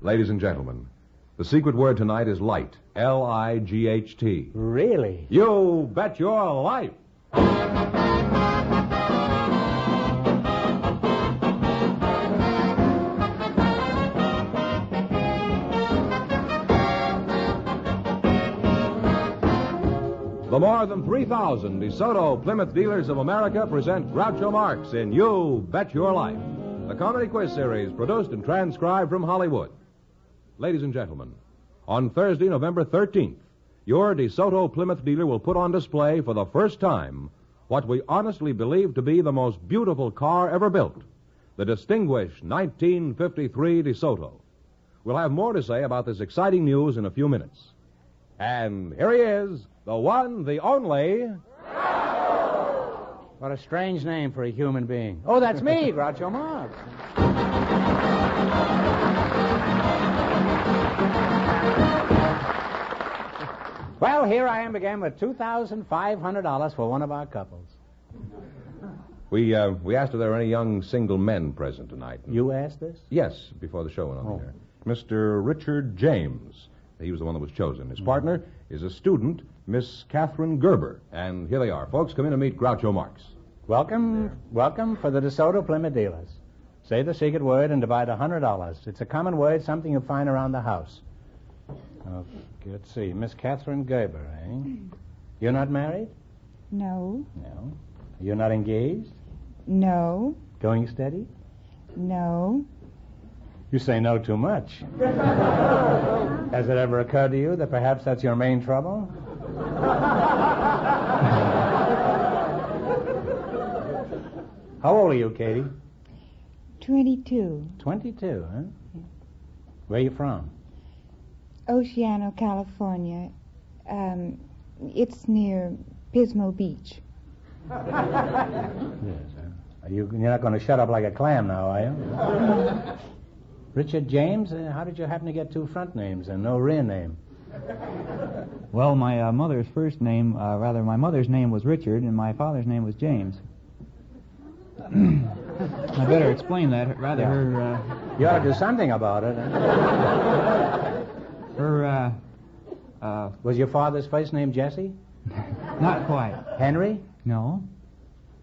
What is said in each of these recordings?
Ladies and gentlemen, the secret word tonight is light. L-I-G-H-T. Really? You bet your life. The more than 3,000 DeSoto Plymouth dealers of America present Groucho Marx in You Bet Your Life, the comedy quiz series produced and transcribed from Hollywood. Ladies and gentlemen, on Thursday, November 13th, your DeSoto Plymouth dealer will put on display for the first time what we honestly believe to be the most beautiful car ever built, the distinguished 1953 DeSoto. We'll have more to say about this exciting news in a few minutes. And here he is, the one, the only... What a strange name for a human being. Oh, that's me, Groucho Marx. Well, here I am again with $2,500 for one of our couples. We asked if there were any young single men present tonight. You asked this? Yes, before the show went on the air. Mr. Richard James. He was the one that was chosen. His partner is a student, Miss Catherine Gerber. And here they are. Folks, come in and meet Groucho Marx. Welcome for the DeSoto Plymouth dealers. Say the secret word and divide $100. It's a common word, something you find around the house. Okay, let's see. Miss Catherine Gerber, eh? You're not married? No. No. You're not engaged? No. Going steady? No. You say no too much. Has it ever occurred to you that perhaps that's your main trouble? How old are you, Katie? 22. 22, huh? Where are you from? Oceano, California. It's near Pismo Beach. Yes, you're not going to shut up like a clam now, are you? Richard James, how did you happen to get two front names and no rear name? Well, my mother's my mother's name was Richard and my father's name was James. I better explain that. You ought to do something about it. Was your father's first name Jesse? Not quite. Henry? No.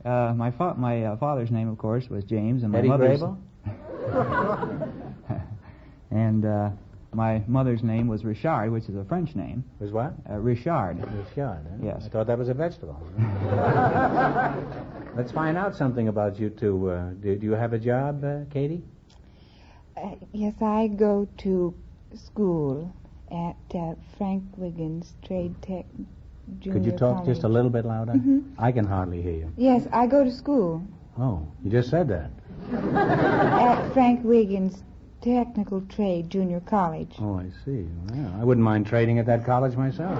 My father's name, of course, was James, and my Eddie mother's... Grable? And my mother's name was Richard, which is a French name. Was what? Richard. Richard, eh? Yes. I thought that was a vegetable. Let's find out something about you two. Do you have a job, Katie? Yes, I go to school at Frank Wiggins Trade Tech Junior Could you talk College. just a little bit louder? Mm-hmm. I can hardly hear you. Yes, I go to school Oh, you just said that. at Frank Wiggins Technical Trade Junior College. Oh, I see. Well, I wouldn't mind trading at that college myself.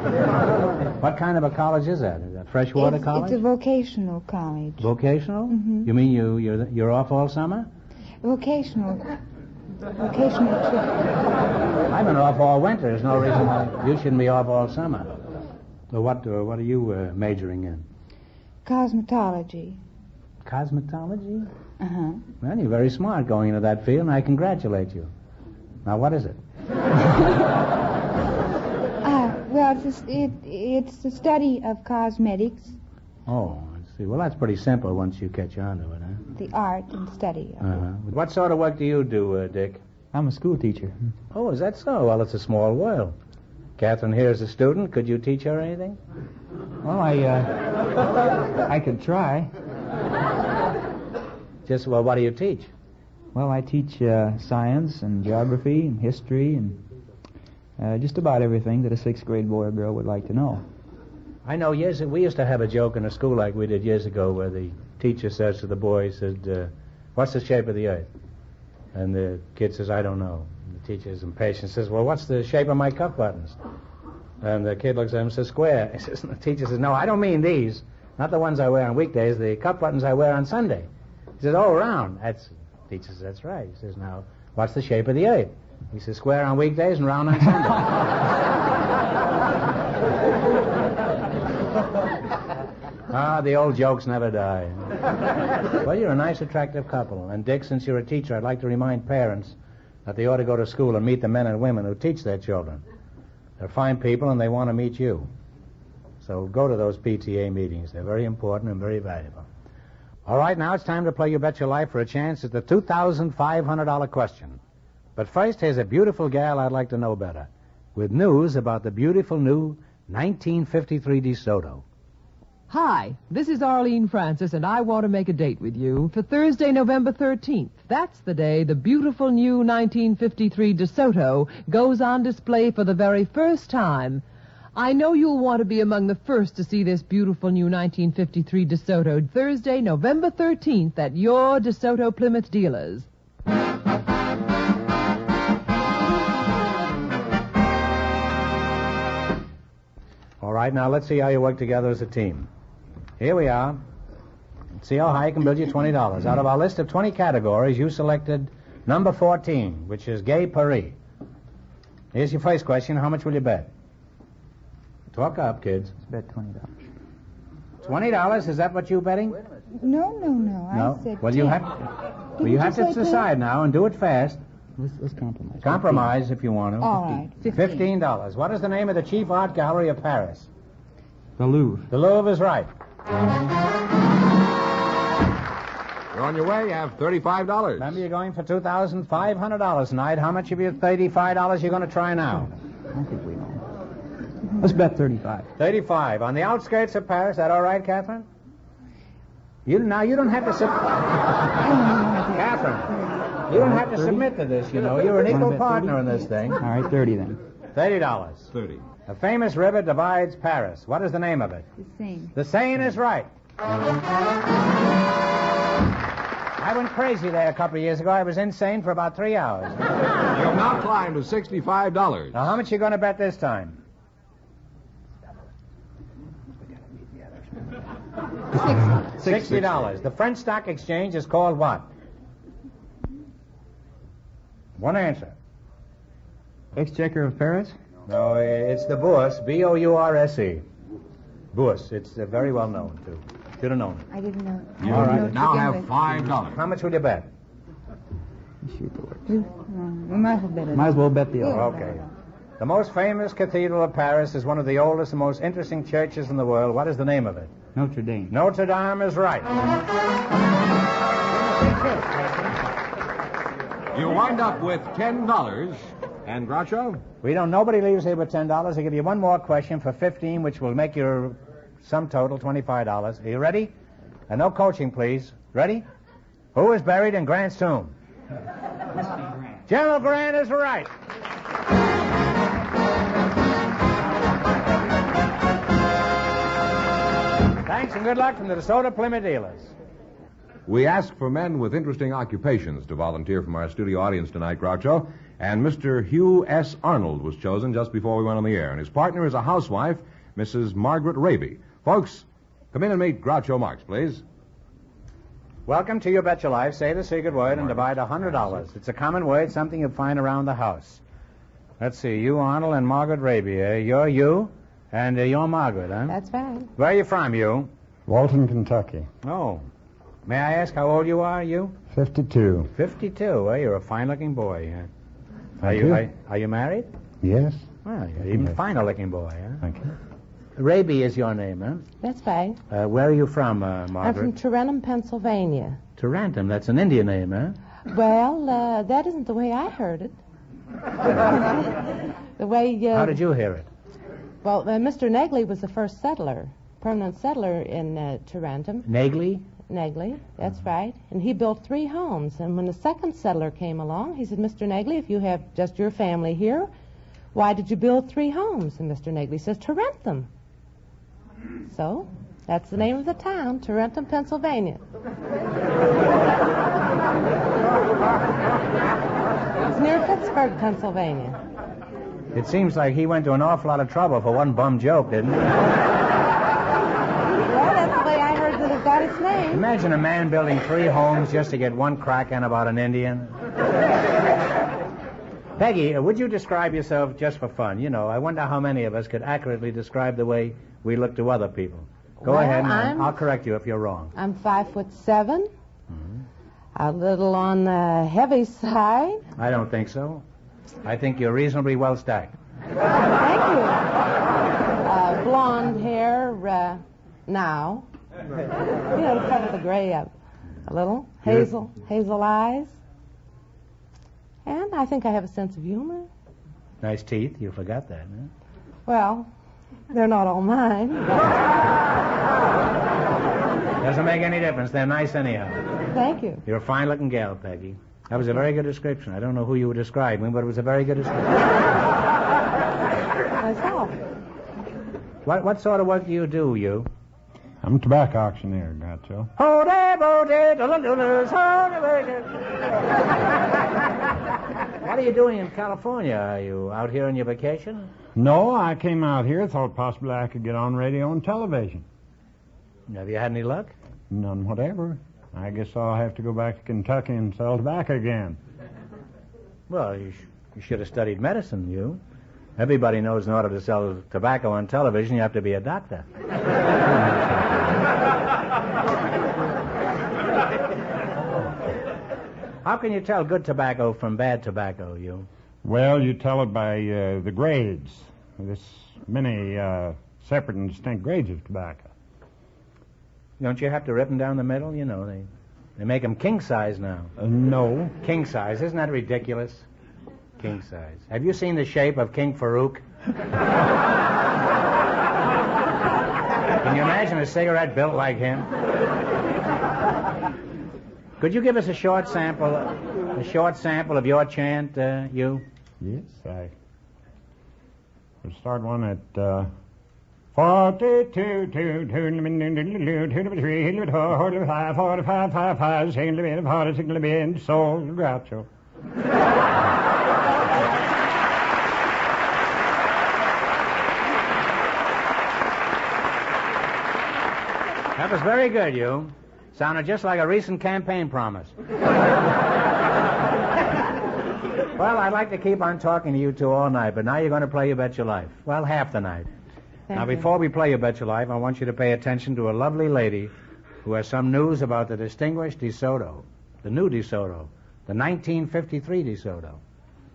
What kind of a college is that? Is that freshwater college? It's a vocational college. Vocational? Mhm. You mean you're off all summer? Vocational trade. I've been off all winter. There's no reason why you shouldn't be off all summer. So what are you majoring in? Cosmetology. Cosmetology? Uh-huh. Well, you're very smart going into that field, and I congratulate you. Now, what is it? Well, it's the study of cosmetics, Oh, I see. Well, that's pretty simple once you catch on to it, huh? the art and study of Uh-huh. What sort of work do you do, Dick? I'm a school teacher. Oh, is that so? Well, it's a small world. Catherine here is a student. Could you teach her anything? Well, I could try. Well, what do you teach? Well, I teach science and geography and history and just about everything that a sixth grade boy or girl would like to know. I know we used to have a joke in a school like we did years ago where the teacher says to the boy, what's the shape of the earth? And the kid says, I don't know. And the teacher is impatient, says, well, what's the shape of my cuff buttons? And the kid looks at him and says, square. The teacher says, no, I don't mean these. Not the ones I wear on weekdays, the cuff buttons I wear on Sunday. He says, oh, round. The teacher says, that's right. He says, now, what's the shape of the earth? He says, square on weekdays and round on Sunday. The old jokes never die. Well, you're a nice, attractive couple. And, Dick, since you're a teacher, I'd like to remind parents that they ought to go to school and meet the men and women who teach their children. They're fine people and they want to meet you. So go to those PTA meetings. They're very important and very valuable. All right, now it's time to play You Bet Your Life for a chance at the $2,500 question. But first, here's a beautiful gal I'd like to know better, with news about the beautiful new 1953 DeSoto. Hi, this is Arlene Francis, and I want to make a date with you for Thursday, November 13th. That's the day the beautiful new 1953 DeSoto goes on display for the very first time. I know you'll want to be among the first to see this beautiful new 1953 DeSoto Thursday, November 13th at your DeSoto Plymouth dealers. All right, now let's see how you work together as a team. Here we are. Let's see how high I can build you $20. Out of our list of 20 categories, you selected number 14, which is Gay Paris. Here's your first question. How much will you bet? Talk up, kids. Let's bet $20. $20? Is that what you're betting? No. No. I said Well, 10. you have to say 10? decide now and do it fast. Let's compromise. Compromise if you want to. All right, 15. $15. What is the name of the chief art gallery of Paris? The Louvre. The Louvre is right. You're on your way. You have $35. Remember, you're going for $2,500 tonight. How much of your $35 you're going to try now? I think we know. Let's bet 35. 35. On the outskirts of Paris. Is that all right, Catherine? You don't have to Catherine, you don't have to submit to this, you know. You're an equal partner in this thing. All right, 30 then. $30. 30. A famous river divides Paris. What is the name of it? The same. The Seine is right. I went crazy there a couple of years ago. I was insane for about 3 hours. You have now climbed to $65. Now, how much are you going to bet this time? $60. The French Stock Exchange is called what? One answer. Exchequer of Paris? No, it's the Bourse, B-O-U-R-S-E. Bourse. It's very well known, too. Should have known it. I didn't know. You All right. now have $5. How much will you bet? Shoot the works. We might as well bet it. Might as well bet the other. Okay. The most famous cathedral of Paris is one of the oldest and most interesting churches in the world. What is the name of it? Notre Dame. Notre Dame is right. You wind up with $10. And Groucho? Nobody leaves here with $10. I'll give you one more question for 15, which will make your sum total $25. Are you ready? And no coaching, please. Ready? Who is buried in Grant's tomb? General Grant is right. Thanks and good luck from the DeSoto Plymouth dealers. We asked for men with interesting occupations to volunteer from our studio audience tonight, Groucho, and Mr. Hugh S. Arnold was chosen just before we went on the air, and his partner is a housewife, Mrs. Margaret Raby. Folks, come in and meet Groucho Marx, please. Welcome to You Bet Your Life. Say the secret word and divide $100. It's a common word, something you'll find around the house. Let's see, you, Arnold, and Margaret Raby. You're you, and you're Margaret, huh? That's right. Where are you from, you? Walton, Kentucky. Oh. May I ask how old you are, you? 52. 52. Well, you're a fine-looking boy. Thank you. Are you married? Yes. Well, you're an even finer-looking boy, huh? Thank you. Raby is your name, huh? That's right. Where are you from, I'm Margaret? from Tarentum, Pennsylvania. Tarentum. That's an Indian name, huh? Well, that isn't the way I heard it. The way... How did you hear it? Well, Mr. Negley was the first settler, permanent settler in Tarentum. Negley? Negley, that's right. And he built 3 homes. And when the second settler came along, he said, Mr. Negley, if you have just your family here, why did you build 3 homes? And Mr. Negley says, to rent them. So, that's the name of the town, Tarentum, Pennsylvania. It's near Pittsburgh, Pennsylvania. It seems like he went to an awful lot of trouble for one bum joke, didn't he? Well, that's the way I heard that it got its name. Imagine a man building 3 homes just to get one crack in about an Indian. Peggy, would you describe yourself just for fun? You know, I wonder how many of us could accurately describe the way we look to other people. Go Well, ahead, and I'll correct you if you're wrong. I'm 5'7". A little on the heavy side. I don't think so. I think you're reasonably well stacked. Thank you. Blonde hair now. To cover the gray up a little. Hazel eyes. And I think I have a sense of humor. Nice teeth. You forgot that, huh? Well, they're not all mine. Doesn't make any difference. They're nice anyhow. Thank you. You're a fine-looking gal, Peggy. That was a very good description. I don't know who you were describing, but it was a very good description. Myself. What sort of work do you do, you? I'm a tobacco auctioneer, Groucho. What are you doing in California? Are you out here on your vacation? No, I came out here, thought possibly I could get on radio and television. Have you had any luck? None whatever. I guess I'll have to go back to Kentucky and sell tobacco again. Well, you should have studied medicine, you. Everybody knows in order to sell tobacco on television, you have to be a doctor. How can you tell good tobacco from bad tobacco, you? Well, you tell it by the grades. There's many separate and distinct grades of tobacco. Don't you have to rip them down the middle? You know, they make them king size now. No. King size. Isn't that ridiculous? King size. Have you seen the shape of King Farouk? Can you imagine a cigarette built like him? Could you give us a short sample of your chant, you? Yes, I will start one at 42, 2, 2, 3, 45, 45, 55, 46, soul, Groucho. That was very good, you. Sounded just like a recent campaign promise. Well, I'd like to keep on talking to you two all night, but now you're going to play You Bet Your Life. Well, half the night. Thank now, you. before we play You Bet Your Life, I want you to pay attention to a lovely lady who has some news about the distinguished DeSoto, the new DeSoto, the 1953 DeSoto.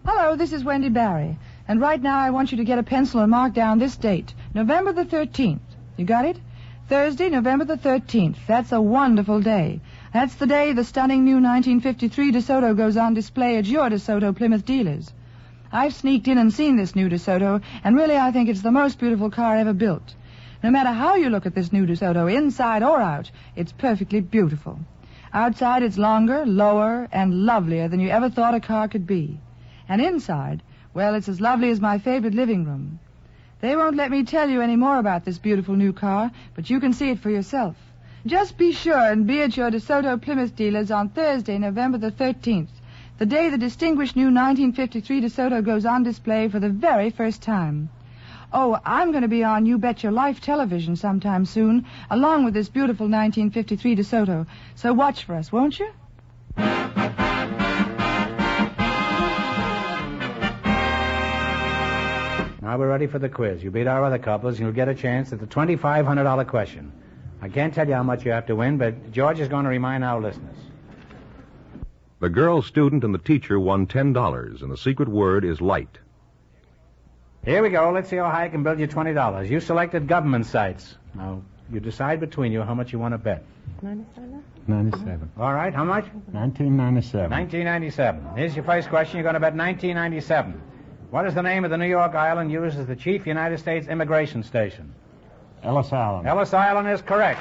Hello, this is Wendy Barry. And right now I want you to get a pencil and mark down this date, November the 13th. You got it? Thursday, November the 13th. That's a wonderful day. That's the day the stunning new 1953 DeSoto goes on display at your DeSoto Plymouth dealers. I've sneaked in and seen this new DeSoto, and really I think it's the most beautiful car ever built. No matter how you look at this new DeSoto, inside or out, it's perfectly beautiful. Outside it's longer, lower, and lovelier than you ever thought a car could be. And inside, well, it's as lovely as my favorite living room. They won't let me tell you any more about this beautiful new car, but you can see it for yourself. Just be sure and be at your DeSoto Plymouth dealers on Thursday, November the 13th, the day the distinguished new 1953 DeSoto goes on display for the very first time. Oh, I'm going to be on You Bet Your Life television sometime soon, along with this beautiful 1953 DeSoto, so watch for us, won't you? Now we're ready for the quiz. You beat our other couples, and you'll get a chance at the $2,500 question. I can't tell you how much you have to win, but George is going to remind our listeners. The girl student and the teacher won $10, and the secret word is light. Here we go. Let's see how high I can build you $20. You selected government sites. Now, you decide between you how much you want to bet. 97. All right, how much? 1997. 1997. Here's your first question. You're going to bet 1997. What is the name of the New York island used as the chief United States immigration station? Ellis Island. Ellis Island is correct.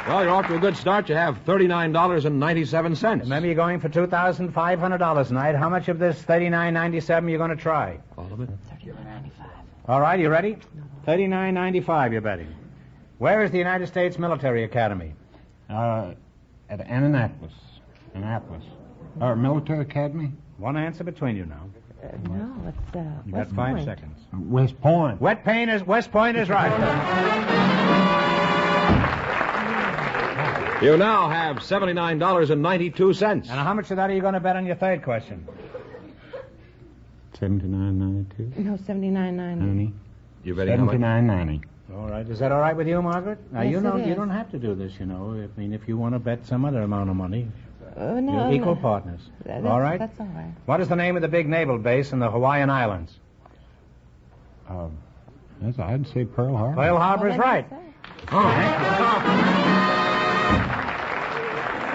Well, you're off to a good start. You have $39.97. Remember, you're going for $2,500 tonight. How much of this $39.97 are you going to try? All of it. $39.95. All right, you ready? $39.95 you're betting. Where is the United States Military Academy? At Annapolis. Annapolis. Or Military Academy? One answer between you now. No, it's You West got 5 Point. seconds. West Point. West Point is right. You now have $79.92. And how much of that are you going to bet on your third question? 79.92. No, $79.90. Honey. You're betting how much? 79.90. All right. Is that all right with you, Margaret? Now, Yes, you know, it you is. don't have to do this, you know. I mean, if you want to bet some other amount of money, No, you're equal partners. All right? That's all right. What is the name of the big naval base in the Hawaiian Islands? Yes, I'd say Pearl Harbor. Pearl Harbor is right.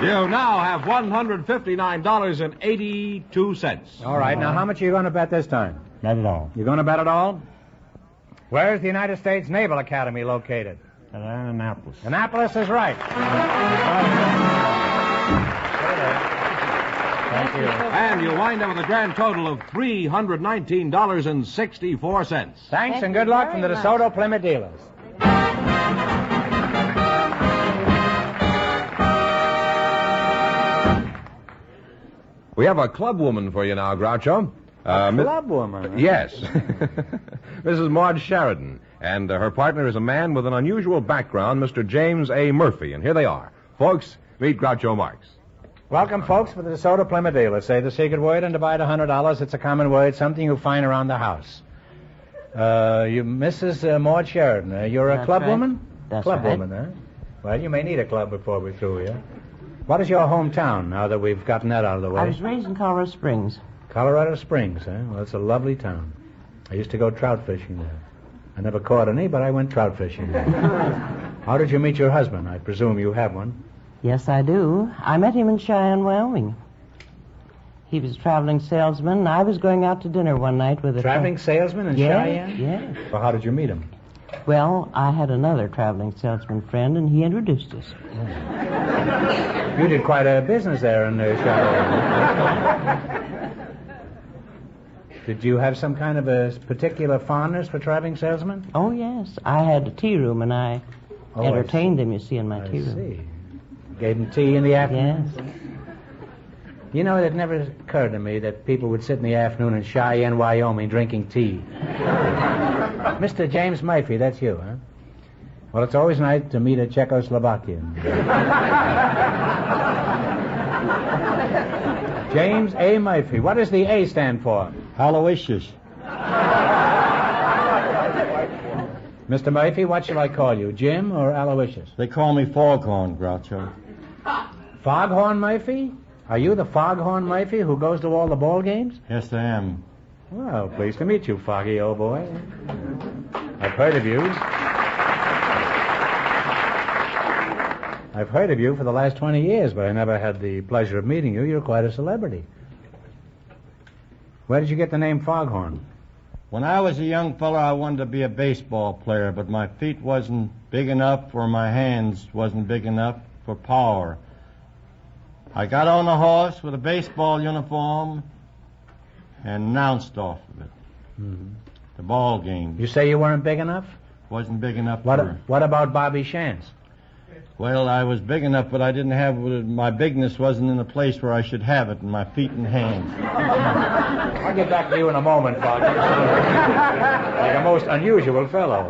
You now have $159.82. All right. Now, how much are you going to bet this time? Not at all. You're going to bet it all? Where is the United States Naval Academy located? At Annapolis. Annapolis is right. Thank you. And you wind up with a grand total of $319.64. Thanks and good luck from the DeSoto Plymouth dealers. We have a club woman for you now, Groucho. Club woman? Huh? Yes. Mrs. Maud Sheridan. And her partner is a man with an unusual background, Mr. James A. Murphy. And here they are. Folks, meet Groucho Marx. Welcome, folks, for the DeSoto Plymouth dealers. Say the secret word and divide $100. It's a common word, something you find around the house. You, Mrs. Maud Sheridan, you're a That's club right. woman? That's club right. woman, huh? Well, you may need a club before we're through here. What is your hometown, now that we've gotten that out of the way? I was raised in Colorado Springs. Colorado Springs, huh? Well, it's a lovely town. I used to go trout fishing there. I never caught any, but I went trout fishing there. How did you meet your husband? I presume you have one. Yes, I do. I met him in Cheyenne, Wyoming. He was a traveling salesman, and I was going out to dinner one night with a... Traveling salesman in Yes, Cheyenne? yes. Well, how did you meet him? Well, I had another traveling salesman friend, and he introduced us. You did quite a business there in Cheyenne. Did you have some kind of a particular fondness for traveling salesmen? Oh, yes. I had a tea room, and I Oh, entertained them, you see, in my I tea room. see. Gave them tea in the afternoon? Yes. You know, it never occurred to me that people would sit in the afternoon in Cheyenne, Wyoming, drinking tea. Mr. James Murphy, that's you, huh? Well, it's always nice to meet a Czechoslovakian. James A. Murphy. What does the A stand for? Aloysius. Mr. Murphy, what shall I call you, Jim or Aloysius? They call me Foghorn, Groucho. Foghorn Murphy? Are you the Foghorn Murphy who goes to all the ball games? Yes, I am. Well, pleased to meet you, Foggy, old boy. I've heard of you. I've heard of you for the last 20 years, but I never had the pleasure of meeting you. You're quite a celebrity. Where did you get the name Foghorn? When I was a young fella, I wanted to be a baseball player, but my feet wasn't big enough or my hands wasn't big enough for power. I got on a horse with a baseball uniform and announced off of it. Mm-hmm. The ball game. You say you weren't big enough? Wasn't big enough for... What about Bobby Shantz? Well, I was big enough, but I didn't have... My bigness wasn't in the place where I should have it, in my feet and hands. I'll get back to you in a moment, Foggy. You sound like a most unusual fellow.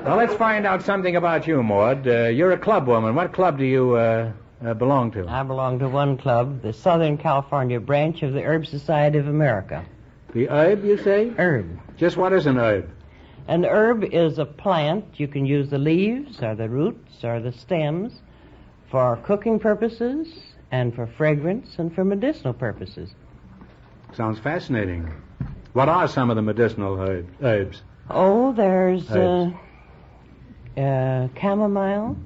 Now, let's find out something about you, Maud. You're a club woman. What club do you belong to? I belong to one club, the Southern California branch of the Herb Society of America. The herb, you say? Herb. Just what is an herb? An herb is a plant. You can use the leaves or the roots or the stems for cooking purposes and for fragrance and for medicinal purposes. Sounds fascinating. What are some of the medicinal herbs? Oh, there's chamomile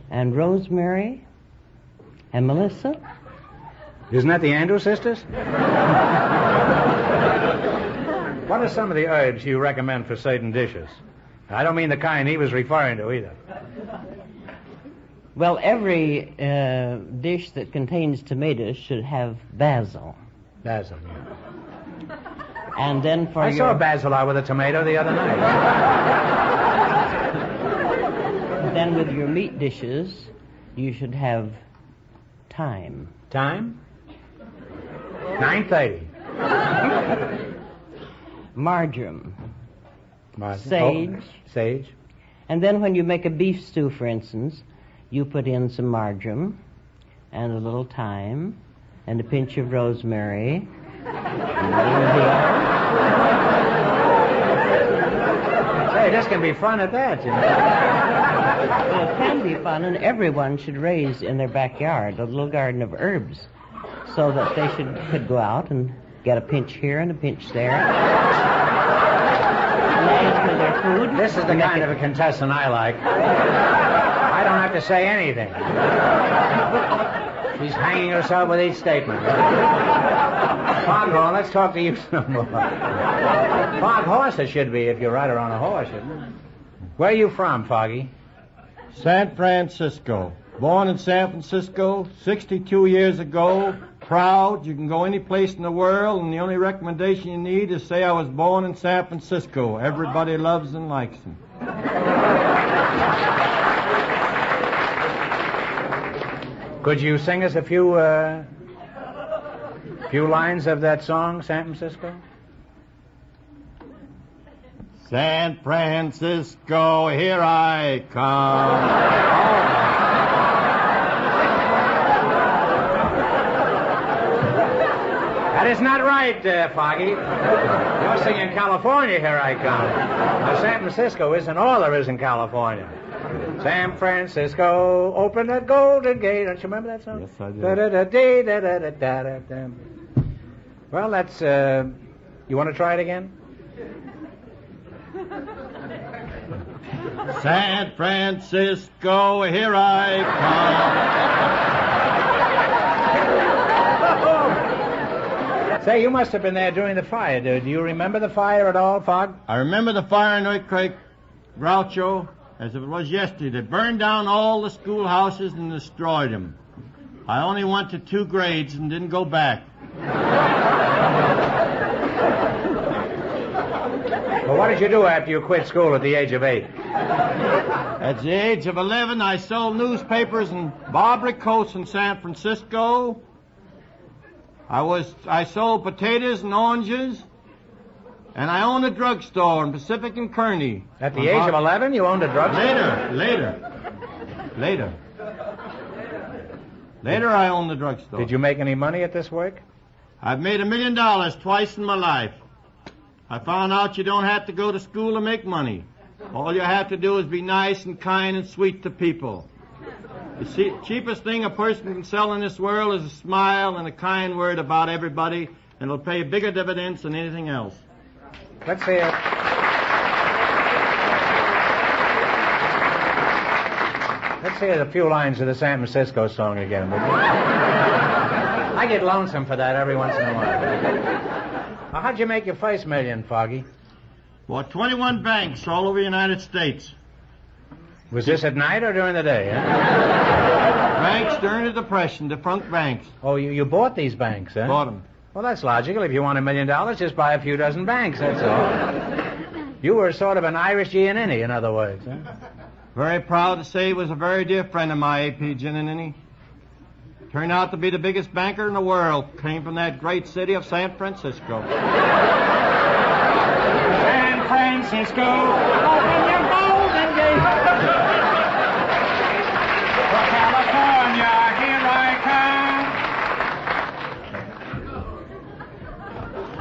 and rosemary and melissa. Isn't that the Andrews sisters? What are some of the herbs you recommend for certain dishes? I don't mean the kind he was referring to either. Well, every dish that contains tomatoes should have basil. Basil, yeah. And then for I saw basil out with a tomato the other night. Then with your meat dishes, you should have thyme. Time? 9:30. Marjoram. Marjoram. Sage. Oh, sage. And then when you make a beef stew, for instance, you put in some marjoram and a little thyme and a pinch of rosemary and a little dill. Hey, this can be fun at that, you know. Well, it can be fun, and everyone should raise in their backyard a little garden of herbs so that they could go out and get a pinch here and a pinch there. And for their food. This is the kind of a contestant I like. I don't have to say anything. She's hanging herself with each statement. Foghorn, let's talk to you some more. Foghorse it should be if you ride her on a horse, shouldn't it? Where are you from, Foggy? San Francisco. Born in San Francisco 62 years ago. Proud. You can go any place in the world, and the only recommendation you need is say I was born in San Francisco. Everybody loves and likes him. Could you sing us a few lines of that song, San Francisco? San Francisco, here I come. That is not right, Foggy. You're singing California, here I come. Now, San Francisco isn't all there is in California. San Francisco, open that golden gate. Don't you remember that song? Yes, I do. Da-da-da-dee-da-da-da-da-da. Well, that's, you want to try it again? San Francisco, here I come. Say, you must have been there during the fire, dude. Do you remember the fire at all, Fog? I remember the fire in Earthquake, Groucho, as if it was yesterday. They burned down all the schoolhouses and destroyed them. I only went to 2 grades and didn't go back. Well, what did you do after you quit school at the age of 8? At the age of 11, I sold newspapers and Barbary coats in San Francisco. I sold potatoes and oranges, and I owned a drugstore in Pacific and Kearney. At the age of 11, you owned a drugstore? Later, I owned the drugstore. Did you make any money at this work? I've made $1 million twice in my life. I found out you don't have to go to school to make money. All you have to do is be nice and kind and sweet to people. The cheapest thing a person can sell in this world is a smile and a kind word about everybody, and it'll pay bigger dividends than anything else. Let's hear it. Let's hear a few lines of the San Francisco song again, would you? I get lonesome for that every once in a while. Now, how'd you make your first $1 million, Foggy? Bought 21 banks all over the United States. Was this at night or during the day, huh? Banks during the Depression, defunct banks. Oh, you bought these banks, huh? Bought them. Well, that's logical. If you want $1 million, just buy a few dozen banks, that's all. You were sort of an Irish Giannini, in other words, huh? Very proud to say he was a very dear friend of my, A.P. Giannini. Turned out to be the biggest banker in the world. Came from that great city of San Francisco. San Francisco, open your golden gate. For California, here I come.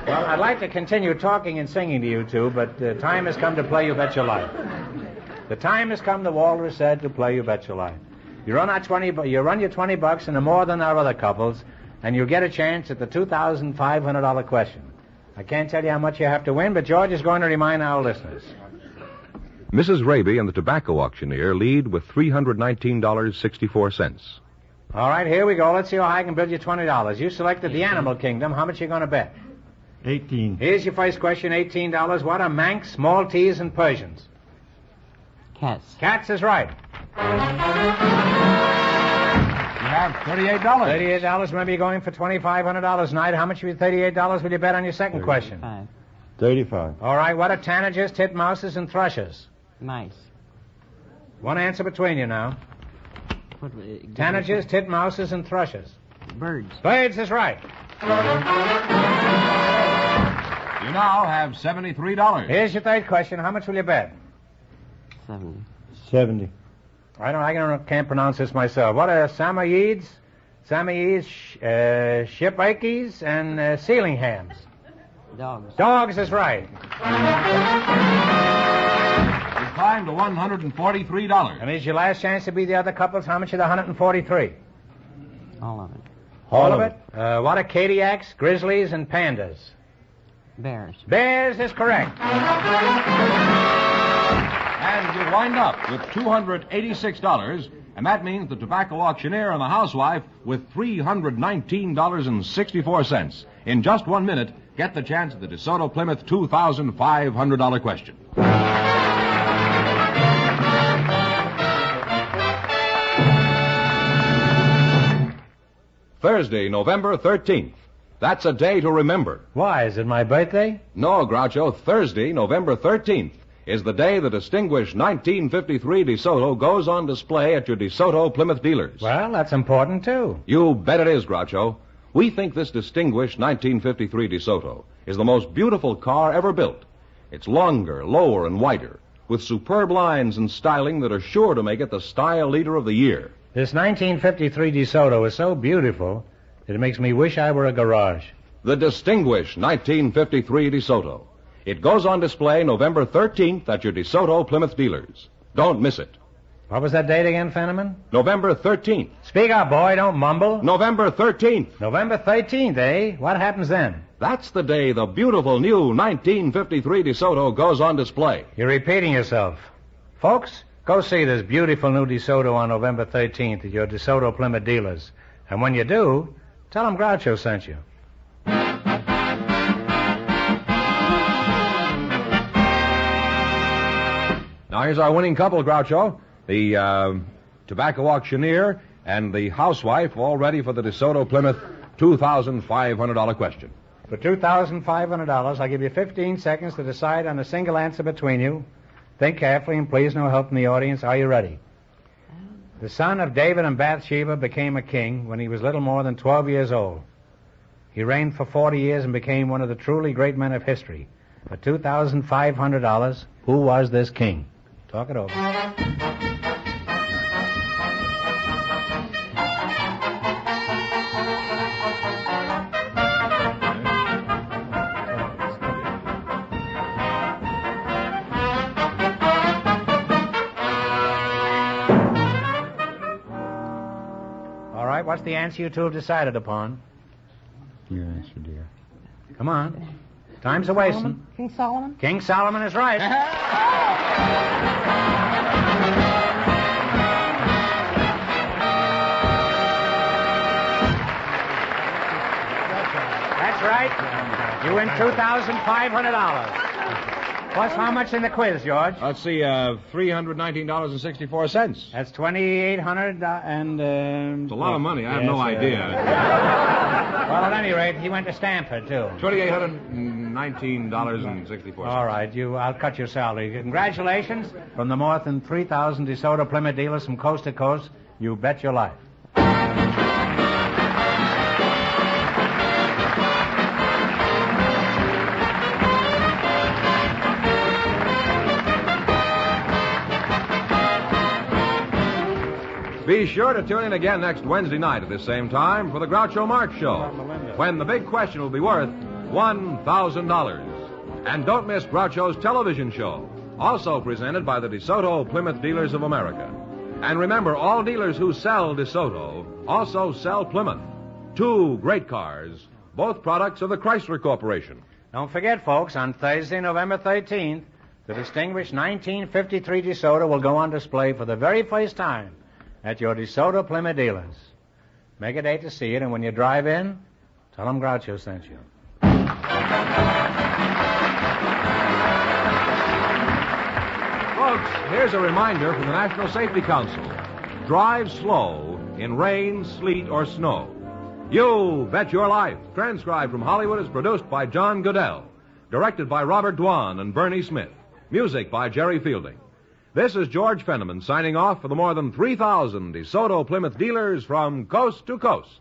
Well, I'd like to continue talking and singing to you two, but the time has come to play You Bet Your Life. The time has come, the Walrus said, to play You Bet Your Life. You run your $20 into more than our other couples, and you'll get a chance at the $2,500 question. I can't tell you how much you have to win, but George is going to remind our listeners. Mrs. Raby and the tobacco auctioneer lead with $319.64. All right, here we go. Let's see how I can build you $20. You selected the Animal Kingdom. How much are you going to bet? 18. Here's your first question, $18. What are Manx, Maltese, and Persians? Cats. Cats is right. You have $38. $38. Remember, you're going for $2,500 tonight. How much of your $38 will you bet on your second question? 35. All right, what are tanagers, titmouses, and thrushes? Mice. One answer between you now. Tanagers, titmouses, and thrushes. Birds. Birds is right. You now have $73. Here's your third question. How much will you bet? 70. I can't pronounce this myself. What are Samoyeds, Shipikes, and Sealing Hams? Dogs. Dogs is right. time to $143. And it's your last chance to be the other couples. How much of the 143? All of it. All of it? What are Kadiaks, Grizzlies, and Pandas? Bears. Bears is correct. And you wind up with $286, and that means the tobacco auctioneer and the housewife with $319.64. In just 1 minute, get the chance at the DeSoto Plymouth $2,500 question. Thursday, November 13th. That's a day to remember. Why? Is it my birthday? No, Groucho. Thursday, November 13th, is the day the distinguished 1953 DeSoto goes on display at your DeSoto Plymouth dealers. Well, that's important, too. You bet it is, Groucho. We think this distinguished 1953 DeSoto is the most beautiful car ever built. It's longer, lower, and wider, with superb lines and styling that are sure to make it the style leader of the year. This 1953 DeSoto is so beautiful that it makes me wish I were a garage. The distinguished 1953 DeSoto. It goes on display November 13th at your DeSoto Plymouth dealers. Don't miss it. What was that date again, Fenneman? November 13th. Speak up, boy. Don't mumble. November 13th. November 13th, eh? What happens then? That's the day the beautiful new 1953 DeSoto goes on display. You're repeating yourself. Folks, go see this beautiful new DeSoto on November 13th at your DeSoto Plymouth dealers. And when you do, tell them Groucho sent you. Now, here's our winning couple, Groucho. The tobacco auctioneer and the housewife, all ready for the DeSoto Plymouth $2,500 question. For $2,500, I'll give you 15 seconds to decide on a single answer between you. Think carefully, and please no help from the audience. Are you ready? The son of David and Bathsheba became a king when he was little more than 12 years old. He reigned for 40 years and became one of the truly great men of history. For $2,500, who was this king? Talk it over. All right, what's the answer you two have decided upon? Your answer, dear. Come on. Time's a wasting. King Solomon? King Solomon is right. That's right. You win $2,500. Plus, how much in the quiz, George? Let's see, $319.64. That's $2,800 and... It's a lot of money. I have no idea. Well, at any rate, he went to Stanford, too. $2,819.64. All right, I'll cut your salary. Congratulations from the more than 3,000 DeSoto Plymouth dealers from coast to coast. You bet your life. Be sure to tune in again next Wednesday night at this same time for the Groucho Marx Show, when the big question will be worth $1,000. And don't miss Groucho's television show, also presented by the DeSoto Plymouth Dealers of America. And remember, all dealers who sell DeSoto also sell Plymouth. Two great cars, both products of the Chrysler Corporation. Don't forget, folks, on Thursday, November 13th, the distinguished 1953 DeSoto will go on display for the very first time at your DeSoto Plymouth dealers. Make a date to see it, and when you drive in, tell them Groucho sent you. Folks, here's a reminder from the National Safety Council. Drive slow in rain, sleet, or snow. You Bet Your Life, transcribed from Hollywood, is produced by John Goodell. Directed by Robert Dwan and Bernie Smith. Music by Jerry Fielding. This is George Fenneman signing off for the more than 3,000 DeSoto Plymouth dealers from coast to coast.